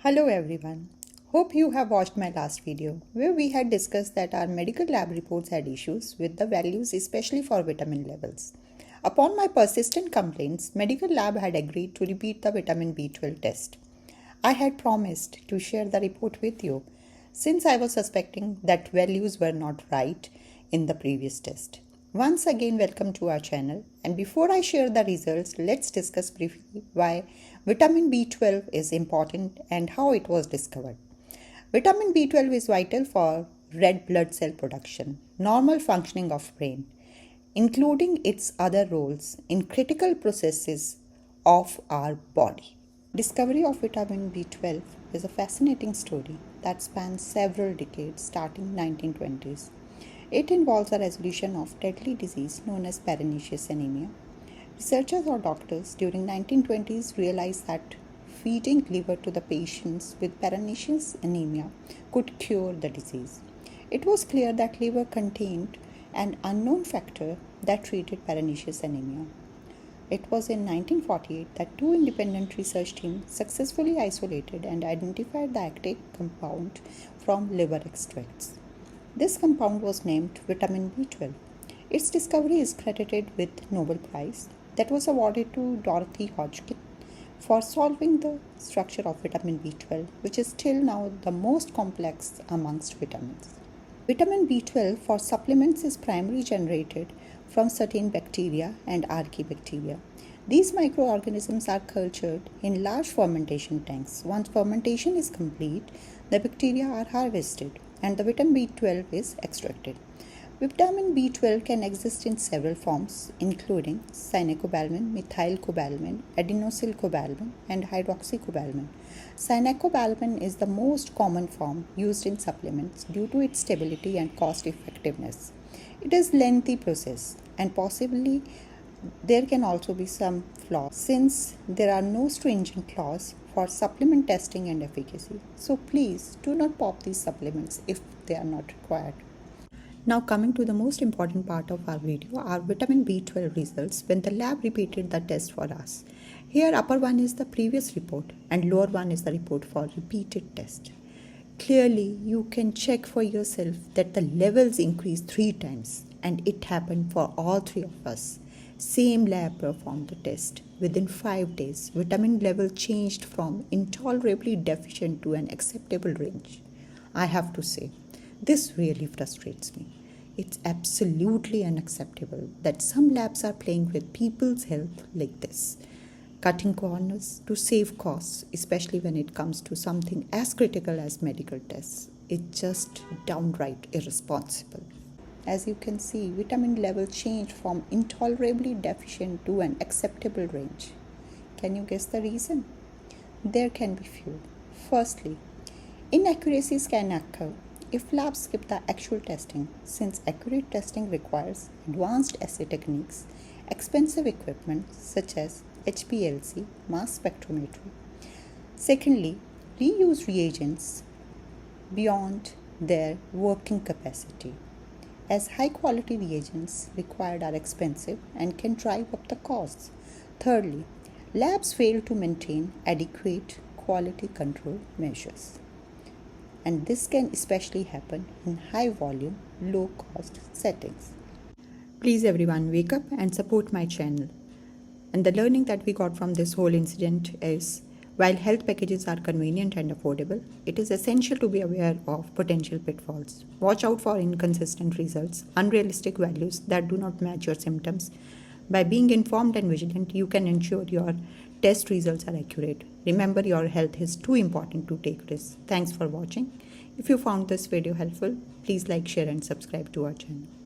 Hello everyone. Hope you have watched my last video where we had discussed that our medical lab reports had issues with the values, especially for vitamin levels. Upon my persistent complaints, medical lab had agreed to repeat the vitamin B12 test. I had promised to share the report with you since I was suspecting that values were not right in the previous test. Once again, welcome to our channel. And before I share the results, let's discuss briefly why vitamin B12 is important and how it was discovered. Vitamin B12 is vital for red blood cell production, normal functioning of brain, including its other roles in critical processes of our body. Discovery of vitamin B12 is a fascinating story that spans several decades starting 1920s. It involves the resolution of deadly disease known as pernicious anemia. Researchers or doctors during 1920s realized that feeding liver to the patients with pernicious anemia could cure the disease. It was clear that liver contained an unknown factor that treated pernicious anemia. It was in 1948 that two independent research teams successfully isolated and identified the active compound from liver extracts. This compound was named vitamin B12. Its discovery is credited with Nobel Prize that was awarded to Dorothy Hodgkin for solving the structure of vitamin B12, which is still now the most complex amongst vitamins. Vitamin B12 for supplements is primarily generated from certain bacteria and archaebacteria. These microorganisms are cultured in large fermentation tanks. Once fermentation is complete, the bacteria are harvested and the vitamin B12 is extracted. Vitamin B12 can exist in several forms, including cyanocobalamin, methylcobalamin, adenosylcobalamin, and hydroxycobalamin. Cyanocobalamin is the most common form used in supplements due to its stability and cost effectiveness. It is a lengthy process and possibly there can also be some flaws since there are no stringent laws for supplement testing and efficacy. So please do not pop these supplements if they are not required. Now coming to the most important part of our video, our vitamin B12 results when the lab repeated the test for us. Here upper one is the previous report and lower one is the report for repeated test. Clearly you can check for yourself that the levels increased 3 times and it happened for all three of us. Same lab performed the test. Within 5 days, vitamin level changed from intolerably deficient to an acceptable range. I have to say, this really frustrates me. It's absolutely unacceptable that some labs are playing with people's health like this, cutting corners to save costs, especially when it comes to something as critical as medical tests. It's just downright irresponsible. As you can see, vitamin level changed from intolerably deficient to an acceptable range. Can you guess the reason? There can be few. Firstly, inaccuracies can occur if labs skip the actual testing, since accurate testing requires advanced assay techniques, expensive equipment such as HPLC, mass spectrometry. Secondly, reuse reagents beyond their working capacity, as high quality reagents required are expensive and can drive up the costs. Thirdly, labs fail to maintain adequate quality control measures. And this can especially happen in high volume, low cost settings. Please everyone wake up and support my channel. And the learning that we got from this whole incident is while health packages are convenient and affordable, it is essential to be aware of potential pitfalls. Watch out for inconsistent results, unrealistic values that do not match your symptoms. By being informed and vigilant, you can ensure your test results are accurate. Remember, your health is too important to take risks. Thanks for watching. If you found this video helpful, please like, share and subscribe to our channel.